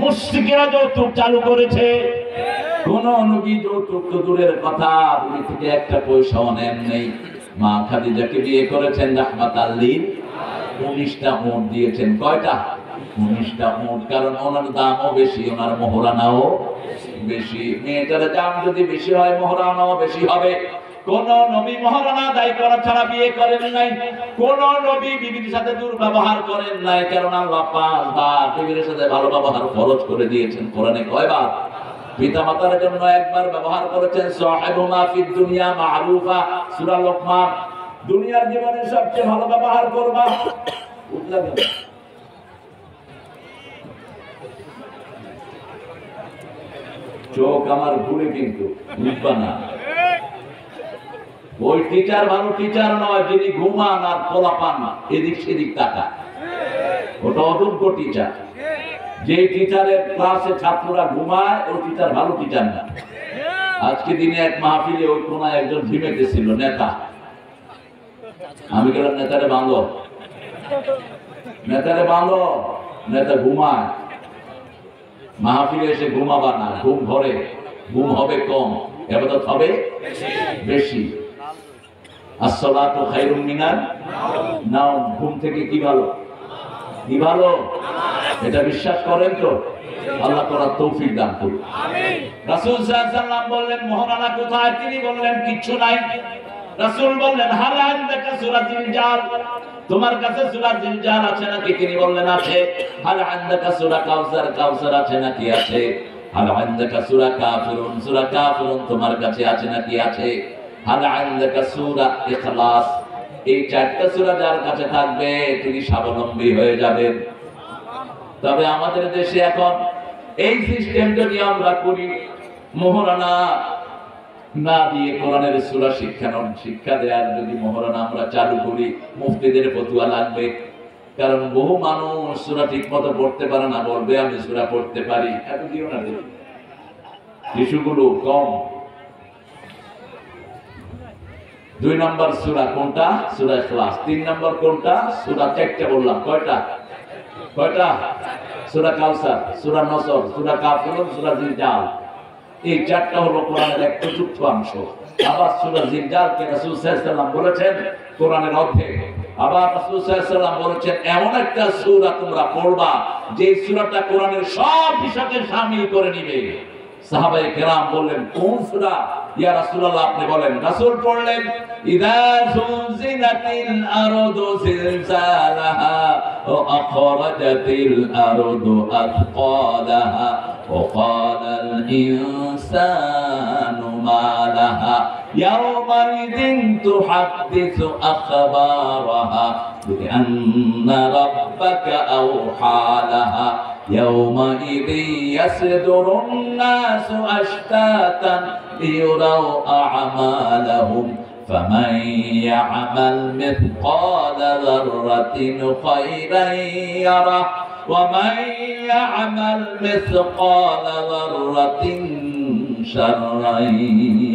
মুশরিকেরা যৌতুক চালু করেছে। কোন নবী যৌতুক তো দূরের কথা, নবী থেকে একটা পয়সাও নেন নেই। মা খাদিজাকে বিয়ে করেছেন রাহমাতাল লিল 19টা উট দিয়েছেন। কয়টা? 19টা উট। কারণ ওনার দামও বেশি, ওনার মহারানাও বেশি। মেয়েটার দাম যদি বেশি হয় মহারানাও বেশি হবে। কোন নবী মহারানা আদায় করা ছাড়া বিয়ে করেন নাই। কোন নবী বিবির সাথে দুর্ব্যবহার করেন নাই, কারণ আল্লাহ 5 বার বিবির সাথে ভালো ব্যবহার ফরজ করে দিয়েছেন। কোরআনে কয়বার? পিতামাতার জন্য একবার ব্যবহার করেছেন সাহিবুমা ফিদ দুনিয়া মারুফা, সূরা লোকমান। দুনিয়ার জীবনে সবচেয়ে ভালো ব্যবহার করবা। চোখ আমার ঘুরে কিন্তু বুঝবা না। ওই টিচার ভালো টিচার নয় যিনি ঘুমান আর পোলাপান এদিক সেদিক তাকায়, ওটা অযোগ্য টিচার। যে টিচারের ক্লাসে ছাত্ররা ঘুমায় ওই টিচার ভালো টিচার না। আজকে দিনে এক মাহফিলে ওই কোনায় একজন ঝিমেতেছিল নেতা। আমি গেলাম নেতারে বাঁধো, নেতারে বাঁধো, নেতা ঘুমায়। মাহফিলে এসে ঘুমাবা না, ঘুম ঘরে ঘুম হবে কম, ইবাদত হবে বেশি। আসসালাতু খায়রুম মিনান নাওম, ঘুম থেকে কি ভালো? কি ভালো? এটা বিশ্বাস করেন তো? আল্লাহ করার তৌফিক দান করুন। আমিন। রাসূল সাল্লাল্লাহু আলাইহি ওয়াসাল্লাম বললেন মহারানা কোথায়? তিনি বললেন কিচ্ছু নাই। রাসূল বললেন হাল আনদাকা সূরা জিলজাল, তোমার কাছে সূরা জিলজাল আছে নাকি? তিনি বললেন আছে। হাল আনদাকা সূরা কাউসার, কাউসার আছে নাকি? আছে। হাল আনদাকা সূরা কাফিরুন, সূরা কাফিরুন তোমার কাছে আছে নাকি? আছে। হাল আনদাকা সূরা ইখলাস, এই চারটা সূরা যার কাছে থাকবে তিনি স্বাবলম্বী হয়ে যাবেন। তবে আমাদের দেশে এখন এই সিস্টেম যদি আমরা করি, মোহরানা না দিয়ে কোরআনের সূরা শিক্ষা দেওয়ার যদি মোহরানা আমরা চালু করি, মুফতিদের ফতোয়া লাগবে। কারণ বহু মানুষ সূরা ঠিক মতো পড়তে পারে না, বলবে আমি সূরা পড়তে পারি। এত দিও না, শিশুগুলো কম। 2 নম্বর সূরা কোনটা? সূরা ইখলাস। 3 নম্বর কোনটা? সূরা 4টা বললাম। কয়টা? সূরা কাউসার, সূরা নসর, সূরা কাফিরুন, সূরা জিলজাল। এই 4টা হলো কোরআনের এক চতুর্থাংশ। আবার সূরা জিলজালকে রাসূল সাল্লাল্লাহু আলাইহি ওয়াসাল্লাম বলেছেন কোরআনের অর্ধেক। আবার রাসূল সাল্লাল্লাহু আলাইহি ওয়াসাল্লাম বলেছেন এমন একটা সূরা তোমরা পড়বা যে সূরাটা কোরআনের সব বিষয়কে শামিল করে নিবে। সাহাবায়ে কেরাম বললেন কোন সূরা ইয়া রাসূলুল্লাহ? আপনি বলেন। রাসূল পড়লেন ইযা যুলজিলাতিল আরদু জিলজালাহা ওয়া আখরাজাতিল আরদু আথqalaha ওয়া ক্বালাল ইনসানু মা লাহা ইয়াওমাইযিন তুহাদ্দিসু আখবারাহা বিআন্না রাব্বাকা আওহা লাহা يومئذ يصدر الناس أشتاتا ليروا أعمالهم فمن يعمل مثقال ذرة خيرا يره ومن يعمل مثقال ذرة شرا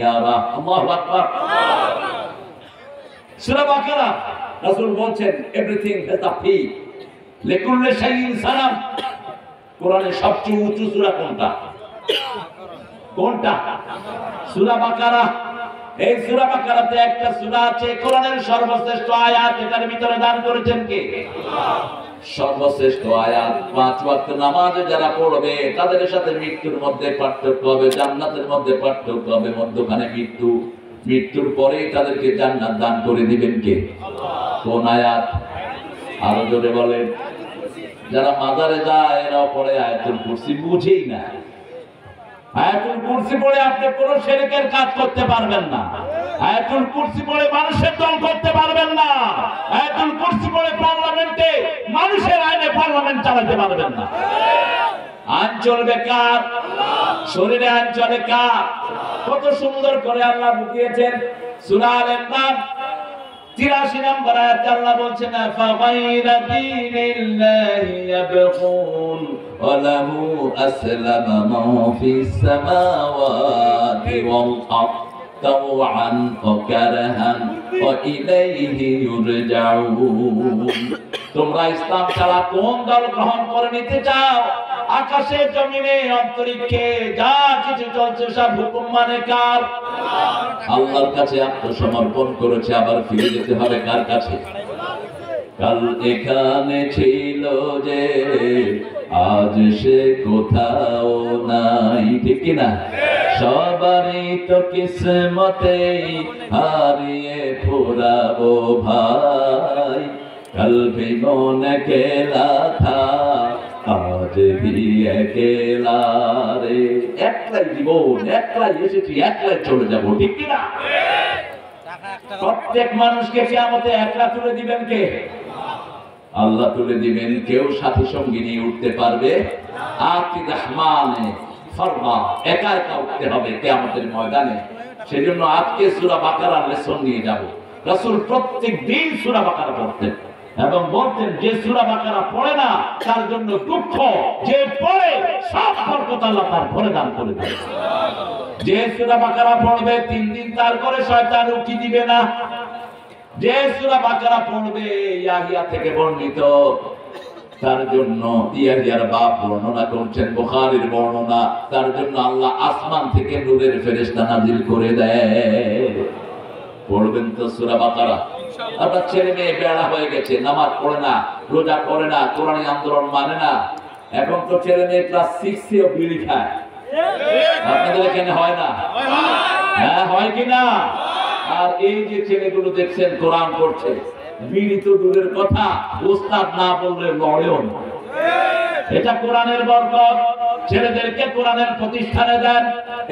يره الله أكبر সূরা বাকারা রাসূল বলেন এভরিথিং হ্যাজ আ ফি লিকুল্লি শাইইন সালাম। কোরআনের সবচেয়ে উঁচু সূরা কোনটা? সূরা বাকারা। এই সূরা বাকারাতে একটা সূরা আছে কোরআনের সর্বশ্রেষ্ঠ আয়াত, এটার ভিতরে দান করেছেন কে? সর্বশ্রেষ্ঠ আয়াত। 5 ওয়াক্ত নামাজে যারা পড়বে তাদের সাথে মৃত্যুর মধ্যে পার্থক্য হবে, জান্নাতের মধ্যে পার্থক্য হবে, মধ্যখানে মৃত্যুর পরেই তাদেরকে জান্নাত দান করে দিবেন কে? কোন আয়াত? আরো জোরে বলেন। যারা মাজারে যায় এরাও পড়ে আয়াতুল কুরসি, বুঝেই না। আয়াতুল কুরসি পড়ে আপনি কোনো শিরকের কাজ করতে পারবেন না। আয়াতুল কুরসি পড়ে মানুষের দল করতে পারবেন না। আয়াতুল কুরসি পড়ে পার্লামেন্টে মানুষের আইনে পার্লামেন্ট চালাতে পারবেন না। আইন চলবে কার? শরীরে আইন চলে কার? কত সুন্দর করে আল্লাহ বুঝিয়েছেন। সূরা আল ইমরান 83 নম্বর আয়াতে আল্লাহ বলছেন ফাগাইরা দীনিল্লাহি ইয়াবগুন ওয়া লাহু আসলামা মা ফিস সামাওয়াতি ওয়াল আরদ তাওআন ওয়া কারহান ওয়া ইলাইহি ইউরজাউন। তোমরা ইসলাম ছাড়া কোন দল গ্রহণ করে নিতে চাও? আকাশে জমিনে অন্তরিক্ষে যা কিছু চলছে সব হুকুম মানে কার? আল্লাহর কাছে আত্মসমর্পণ করেছে, আবার ফিরে যেতে হবে কার কাছে? কাল এখানে ছিল যে আজ সে কোথাও নাই, ঠিক কিনা? সবারই তো কিসমতেই হারিয়ে ফুরাবো ভাই। कल भी मौन अकेला था आज भी अकेला रे। একলাই জীবন, একলাই এসেছি, একলাই চলে যাব, ঠিক কি না? প্রত্যেক মানুষকে কিয়ামতে একলা তুলে দিবেন কে? আল্লাহ তুলে দিবেন। কেউ সাথী সঙ্গী নিয়ে উঠতে পারবে? আতি রহমানে ফরমা, একা একা উঠতে হবে কিয়ামতের ময়দানে। সেজন্য আজকে সূরা বাকারার লেসন নিয়ে যাব। রাসূল প্রত্যেক দিন সূরা বাকারা পড়তেন এবং বলতেন যে সূরা বাকারা পড়ে না তার জন্য দুঃখ, যে পড়ে সব বরকত আল্লাহ তার ঘরে দান করে দেন। যে সূরা বাকারা পড়বে 3 দিন তার ঘরে শয়তান উকি দিবে না। যে সূরা বাকারা পড়বে ইয়াহিয়া থেকে বর্ণিত, তার জন্য ইয়াহিয়ার বাপ বর্ণনা করছেন, বুখারীর বর্ণনা, তার জন্য আল্লাহ আসমান থেকে নূরের ফেরেশতা নাজিল করে দেয়। পড়বেন তো সূরা বাকারা। আপনার ছেলে মেয়ে বেড়া হয়ে গেছে, নামাজ পড়ে না, রোজা করে না, কোরআনী আন্দোলন মানে না। এখন তো ছেলে মেয়ে ক্লাস 6 এও বিড়ি খায়। আপনাদের এখানে হয় না? হ্যাঁ, হয় কিনা? আর এই যে ছেলেগুলো দেখছেন কোরআন পড়ছে, বিড়ি তো দূরের কথা, ওস্তাদ না বললে লড়েও না। এটা কোরআনের বরকত। ছেলেদেরকে কোরআনের প্রতিষ্ঠানে দেন,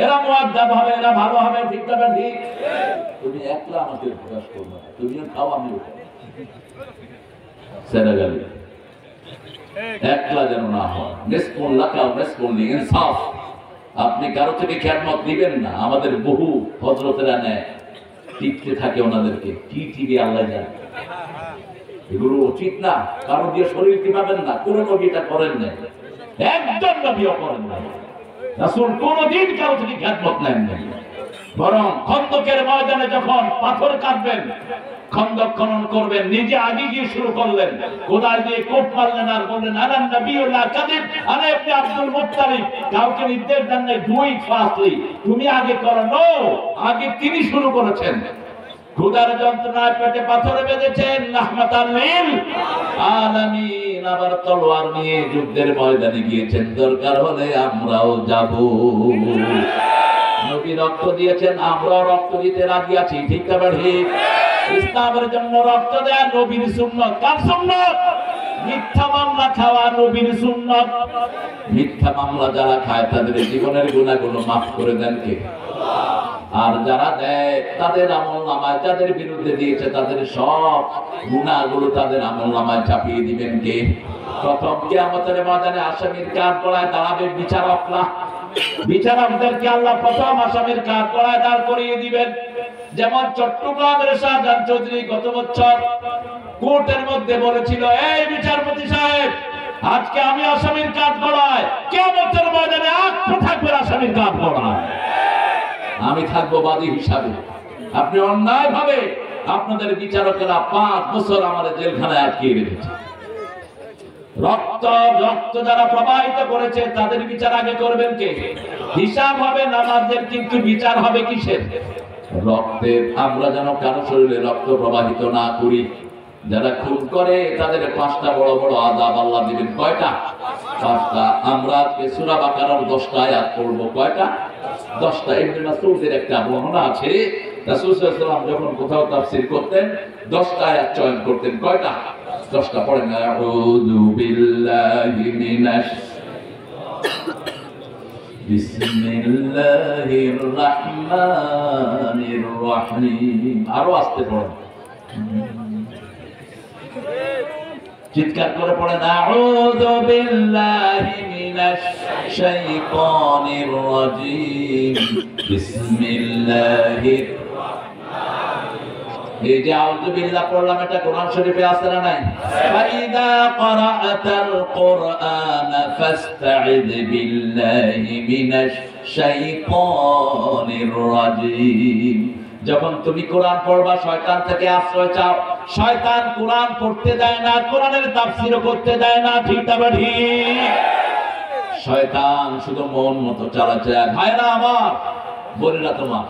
এরা মুআদ্দাব হবে, এরা ভালো হবে। ঠিক না ঠিক? তুমি একলা আমাকে প্রকাশ করবে না, তুমিও খাও আমিও খাও, সেরা গেলে একলা যেন না হয়। নিসফুল লাকা ওয়া নিসফুল লিইনসাফ। আপনি কারো থেকে খেদমত দিবেন না। আমাদের বহু হযরতেরা নেয় টিকতে থাকে, ওনাদেরকে কি টিকে আল্লাহ জানে। এগুলো উচিত না। কারো দিয়ে শরীর টিপাবেন না। কোন নবী এটা করেন না, একজন নবীও করেন না। রাসূল কোনদিন কারো থেকে খেদমত নেন না। বরং খন্দকের ময়দানে যখন পাথর কাটবেন, খন্দক খনন করবেন, নিজে আগে গিয়ে শুরু করলেন, কোদাল দিয়ে কোপ মারলেন আর বললেন আনা নবিয়ুল্লাহ কাযিব আনা ইবনে আব্দুল মুত্তালিব। কাউকে নির্দেশ দেন নাই ডু ইট ফাস্টলি, তুমি আগে করো। নো, আগে তিনি শুরু করেছেন। ক্ষুধার যন্ত্রণায় পেটে পাথরে বেঁধেছেন, রাহমাতাল লিল আলামিন। আবার তলোয়ার নিয়ে যুদ্ধের ময়দানে গিয়েছেন, দরকার হলে আমরাও যাব। নবী রক্ত দিয়েছেন, আমরাও রক্ত দিতে রাজি আছি। ঠিক না ঠিক? ইসলামের জন্য রক্ত দেয়া নবীর সুন্নাত। কার সুন্নাত? মিথ্যা মামলা খাওয়া নবীর সুন্নাত। মিথ্যা মামলা যারা খায় তাদের জীবনের গুনাহগুলো মাফ করে দেন কে? আর যারা দেয় তাদের আমলনামায়, যাদের বিরুদ্ধে দিয়েছে তাদের সব গুনাহগুলো তাদের আমলনামায় চাপিয়ে দিবেন কে? প্রথম কিয়ামতের ময়দানে আসামির কাঠ গড়ায় দাঁড়াবে বিচারকরা। বিচারকদেরকে আল্লাহ প্রথম আসামির কাঠ গড়ায় দাঁড় করিয়ে দিবেন। যেমন চট্টগ্রামের শাহজাহান চৌধুরী গত বছর কোর্টের মধ্যে বলেছিল, এই বিচারপতি সাহেব, আজকে আমি আসামির কাঠ গড়ায়, কিয়ামতের ময়দানে আপনি থাকবেন আসামির কাঠ গড়ায়, আমি থাকবো বাদী হিসাবে। আপনি অন্যায় ভাবে আপনাদের বিচারকেরা 5 বছর আমাদের জেলখানায় আটকে রেখেছে। রক্ত রক্ত যারা প্রবাহিত করেছে তাদের বিচার আগে করবেন কে? হিসাব হবে নামাজের, কিন্তু বিচার হবে কিসের? রক্তের। আমরা যেন কারো শরীরে রক্ত প্রবাহিত না করি। যারা খুন করে তাদের 5টা বড় বড় আযাব আল্লাহ দিবেন। কয়টা? 5টা। আমরা আজকে সূরা বাকারার 10টা আয়াত পড়ব। কয়টা? 10টা। ইবনে মাসউদের একটা বর্ণনা আছে, রাসূল সাল্লাল্লাহু আলাইহি ওয়াসাল্লাম যখন কোথাও তাফসীর করতেন 10টা আয়াত চয়ন করতেন। কয়টা? 10টা। পড়েন। আউযু বিল্লাহি মিনাশ বিসমিল্লাহির রাহমানির রাহিম। আরো আস্তে পড়েন, চিৎকার করে পড়েন। আউযু বিল্লাহি মিনাশ শাইতানির রাজীম বিসমিল্লাহির এই যে আউযু বিল্লাহ পড়লাম, এটা কোরআন শরীফে আছে না নাই? ফাইদা ক্বরাআতাল কুরআন ফাস্তাইদ বিল্লাহি মিনাশ শাইতানির রাজীম। যখন তুমি কোরআন পড়বা শয়তান থেকে আশ্রয় চাও। শয়তান কোরআন পড়তে দেয় না, কোরআনের তাফসীরও করতে দেয় না। ঠিক না ঠিক? শয়তান শুধু মন মতো চালাচ্ছে। ভাইরা আমার, বোনেরা তোমার,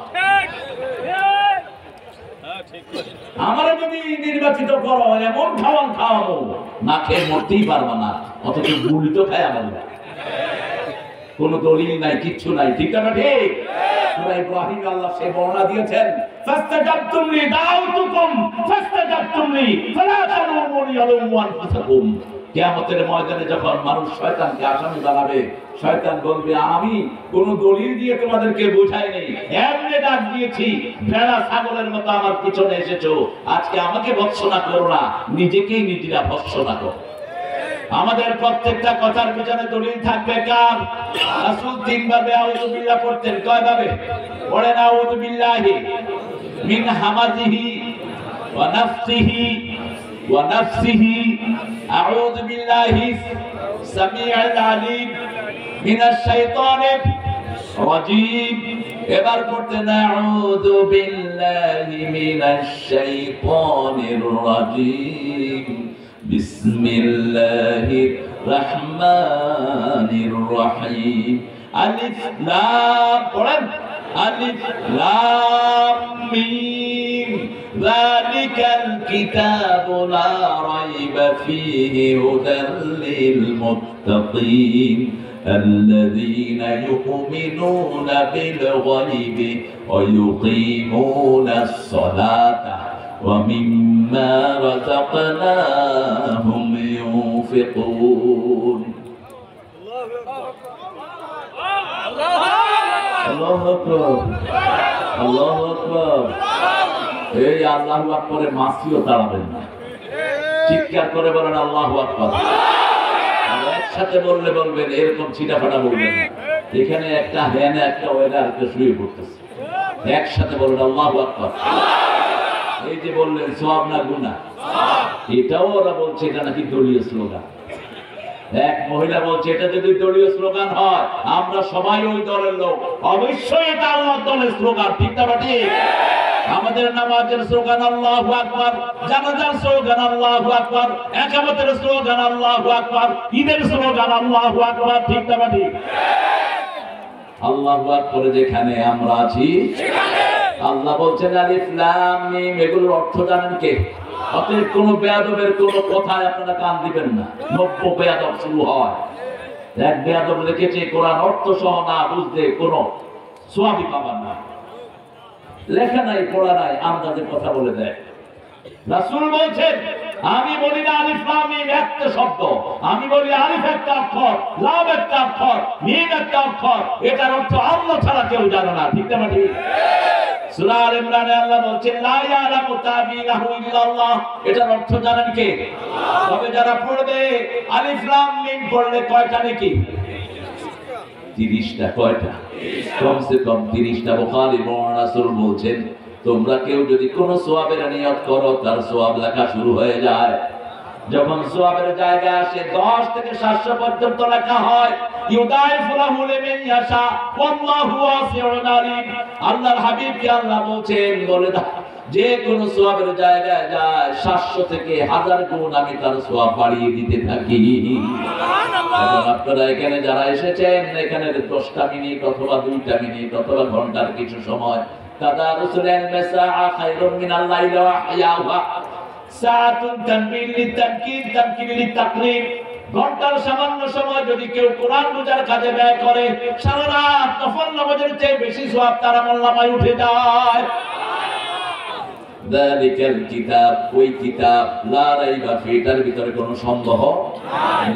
আমারে যদি নির্বাচিত করো, এমন খাওয়ান খাওয়াবো না খেয়ে মরতেই পারবা না, অথচ গুলি তো খায় আমার। কোন দলিল নাই, কিচ্ছু নাই। ঠিক না ঠিক? সূরা ইব্রাহিম আল্লাহ সে বর্ণনা দিয়েছেন, ফাস্তাজাবতুম লি দাউতুকুম ফাস্তাজাবতুম লি ফালা তালুমুনি আলুমু আনফুসাকুম। কিয়ামতের ময়দানে যখন মানুষ শয়তানকে আসামি বানাবে, শয়তান বলবে আমি কোন দলিল দিয়ে তোমাদেরকে বোঝাই নেই, এমনি ডাক দিয়েছি, ভেড়া ছাগলের মতো আমার পিছনে এসেছো, আজকে আমাকে ভৎসনা করো না, নিজেকেই নিজেরা ভৎসনা করো। আমাদের প্রত্যেকটা কথার পিছনে দলিল থাকবে কার? রাসূল 3 ভাবে আউযু বিল্লাহ পড়তেন। কয় ভাবে পড়েন? আউযু বিল্লাহি মিন হামাজিহি ওয়া নাফসিহি ওয়া নাফসিহি, আউযু বিল্লাহি সামিউল আলিম মিনাশ শাইতানির রাজীম। এবার পড়তেন আউযু বিল্লাহি মিনাশ শাইতানির রাজীম বিসমিল্লাহির রহমানির রহিম। আলিফ লাম পড়েন। আলিফ লাম মিম যালিকাল কিতাবু লা রাইবা ফীহি হুদাল লিল মুত্তাকিন আল্লাযীনা ইউমিনুনা বিল গায়বি ওয়া ইউকিমুনাস সালাতা وَمِمَّا رَزَقْنَاهُمْ يُنْفِقُونَ আল্লাহু আকবার, আল্লাহু আকবার। এই আল্লাহু আকবারে মাছিও তাড়াবেন না, চিৎকার করে বলেন আল্লাহু আকবার। একসাথে বললে বলবেন, এরকম ছিটাফাটা বলবেন না। এখানে একটা হ্যানে একটা ওয়েলা একটা শুয়ে পড়তেছে, একসাথে বলেন আল্লাহু আকবার। এই যে বললেন সওয়াব না গুনাহ, এটাও ওরা বলছে এটা নাকি দলীয় স্লোগান। এক মহিলা বলছে এটা যদি দলীয় স্লোগান হয়, আমরা সবাই ওই দলের লোক, অবশ্যই এটা আল্লাহর দলের স্লোগান, ঠিক না ঠিক? আমাদের নামাজের স্লোগান আল্লাহু আকবার, জানাজার স্লোগান আল্লাহু আকবার, একামতের স্লোগান আল্লাহু আকবার, ঈদের স্লোগান আল্লাহু আকবার, ঠিক না ঠিক? আল্লাহু আকবার যেখানে আমরা আছি সেখানে আল্লাহ বলছেন আলিফ লাম মিম, এগুলোর অর্থ জানেন কে? অতএব কোন বেয়াদবের কোন কথায় আপনারা কান দিবেন না। 90 বেয়াদব শুরু হয়, এক বেয়াদব লিখেছে কোরআন অর্থ সহ না বুঝতে কোনো সওয়াবই পাবেন না। লেখা নাই, পড়া নাই, আন্দাজে কথা বলে দেয়। রাসূল বলছেন আমি বলি না আলিফ লাম মিম একটা শব্দ, আমি বলি আলিফ একটা অক্ষর, লাম একটা অক্ষর, মিম একটা অক্ষর, এটার অর্থ আল্লাহ ছাড়া কেউ জানে না, ঠিক না ঠিক? সূরা আল ইমরানে আল্লাহ বলছেন লা ইয়ালামু তাবিলাহু ইল্লাল্লাহ, এটার অর্থ জানেন কে? তবে যারা পড়বে আলিফ লাম মিম পড়লে কয়টা নাকি? 30টা। কয়টা? কমসে কম 30টা। বুখারী রাসূল বলছেন তোমরা কেউ যদি কোন সওয়াবের নিয়ত করো, তার সওয়াব লেখা শুরু হয়ে যায়। যখন সওয়াবের জায়গা আসে 10 থেকে 700 পর্যন্ত লেখা হয়। ইউদাইফু লাহু লিমান ইয়াশা ওয়াল্লাহু ওয়াসিউন আলিম। আল্লাহর হাবিবকে আল্লাহ বলছেন বলে দাও, যে কোন সওয়াবের জায়গায় যায় 700 থেকে 1000 গুণ আমি তার সওয়াব বাড়িয়ে দিতে থাকি। সুবহানাল্লাহ। আপনারা এখানে যারা এসেছেন, এখানে 10টা মিনিট অথবা 2টা মিনিট অথবা ঘন্টার কিছু সময় তাদারুসুল ইলমি সাআ খায়রুম মিনাল লাইলি ওয়া আহইয়াহা সাআতুন তানবিল লিতানকির তানকির লিতাকরিম। ঘন্টার সামান্য সময় যদি কেউ কোরআন বোঝার কাজে ব্যয় করে, সারা রাত নফল নামাজের চেয়ে বেশি সওয়াব তার আমলনামায় উঠে যায়। যালিকাল কিতাব, ওই কিতাব লা রাইবা ফি, এটার ভিতরে কোনো সন্দেহ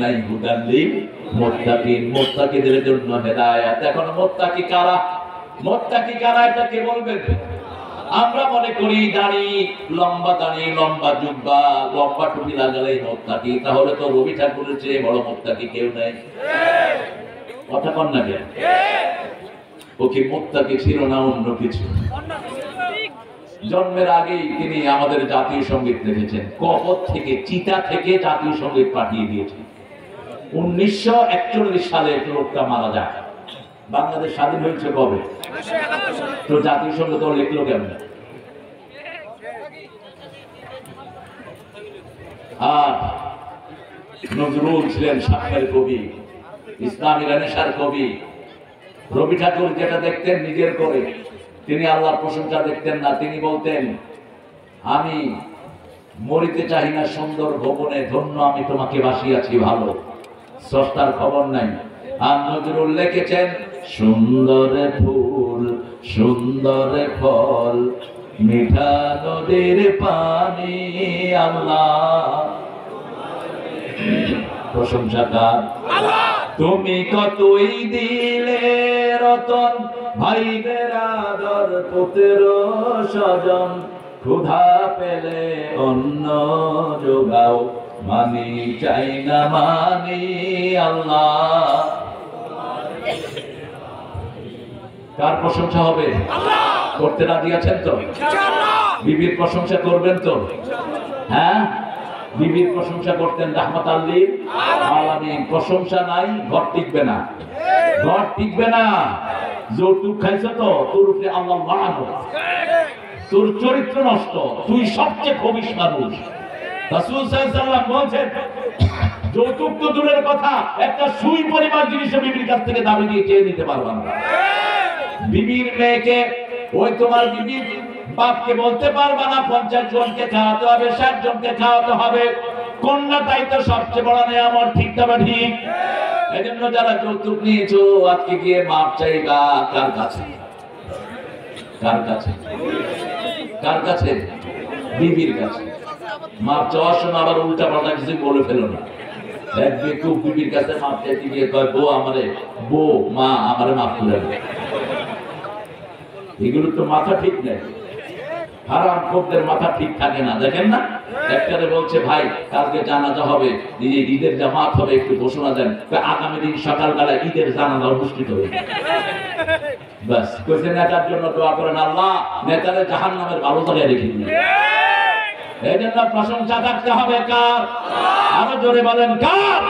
নাই, হুদাল লিল মুত্তাকিন, মুত্তাকিদের জন্য হেদায়েত। এখন মুত্তাকি কারা? মুত্তাকি কারা এটা কে বলবেন? আমরা মনে করি দাড়ি, লম্বা দাড়ি, লম্বা জুব্বা, লম্বা টুপি লাগালেই মুত্তাকি। তাহলে তো রবি ঠাকুরের চেয়ে বড় মুত্তাকি কেউ নাই। কথা কন না কেন? ও কি মুত্তাকি ছিল না অন্য কিছু? জন্মের আগেই তিনি আমাদের জাতীয় সঙ্গীত লিখেছেন, কবর থেকে, চিতা থেকে জাতীয় সঙ্গীত পাঠিয়ে দিয়েছেন। 1941 সালে লোকটা মারা যায়। বাংলাদেশ স্বাধীন হয়েছে কবে? তো জাতীয় সঙ্গীত লিখলো কেমন? আর নজরুল ছিলেন সাক্ষের কবি, ইসলামী রেনেসার কবি। রবি ঠাকুর যেটা দেখতেন নিজের করে, তিনি আল্লাহর প্রশংসা দেখতেন না। তিনি বলতেন আমি মরিতে চাই না সুন্দর ভবনে, ধন্য আমি তোমাকে বাসিয়াছি ভালো। স্রষ্টার খবর নাই। আর নজরুল লিখেছেন সুন্দর ফুল, সুন্দর ফল, মিঠা নদীর পানি, আল্লাহ প্রশংসা কার? তুমি কতই দিলে রতন, ভাই বেরাদর পুত্র স্বজন, ক্ষুধা পেলে অন্ন যোগাও, মানি চাই না মানি, আল্লাহ। কার প্রশংসা হবে? করতে রাজি আছেন তো? বিবির প্রশংসা করবেন তো? হ্যাঁ, বিবির প্রশংসা করতেন রাহমাতাল লিল আলামিন। প্রশংসা নাই, ঘর টিকবে না, ঘর টিকবে না। যৌতুক খাইছ তো, তোর উপরে আল্লাহ লানত, তোর চরিত্র নষ্ট, তুই সবচেয়ে খবিশ মানুষ। রাসূল সাল্লাল্লাহু আলাইহি ওয়াসাল্লাম বলেছেন যৌতুক তো দূরের কথা, একটা সুই পরিমাণ জিনিস বিবির কাছ থেকে দাবি দিয়ে চেয়ে নিতে পারবা না। বিবির মেয়েকে, ওই তোমার বিবির বাপকে বলতে পারবা না 50 জনকে খাওয়াতে হবে, 60 জনকে খাওয়াতে হবে। কন্যাটাই তো সবচেয়ে বড় নিয়ামত, ঠিক না ঠিক? এজন্য যারা যৌতুক নিয়েছো আজকে গিয়ে মাপ চাইবা কার কাছে? কার কাছে? কার কাছে? বিবির কাছে। মাপ চাওয়ার সময় আবার উল্টা পাল্টা কিছু বলে ফেলো না। এক বেকুব বিবির কাছে মাপ চাইতে গিয়ে কয় বউ আমারে, বউ মা আমারে মাফ করে দেবে। এগুলো তো মাথা ঠিক নেই, হারাম খোরদের মাথা ঠিক থাকে না। দেখেন না, একটারে বলছে ভাই কালকে জানাজা হবে, ঈদের জামাত হবে, একটু ঘোষণা দেন। আগামী দিন সকালবেলা ঈদের জানাজা অনুষ্ঠিত হবে। বাস কইছে নেতার জন্য দোয়া করেন, আল্লাহ নেতারে জাহান্নামের ভালো জায়গায় রেখে দিন। এই জন্য প্রশংসা থাকতে হবে কার? আরো জোরে বলেন কার?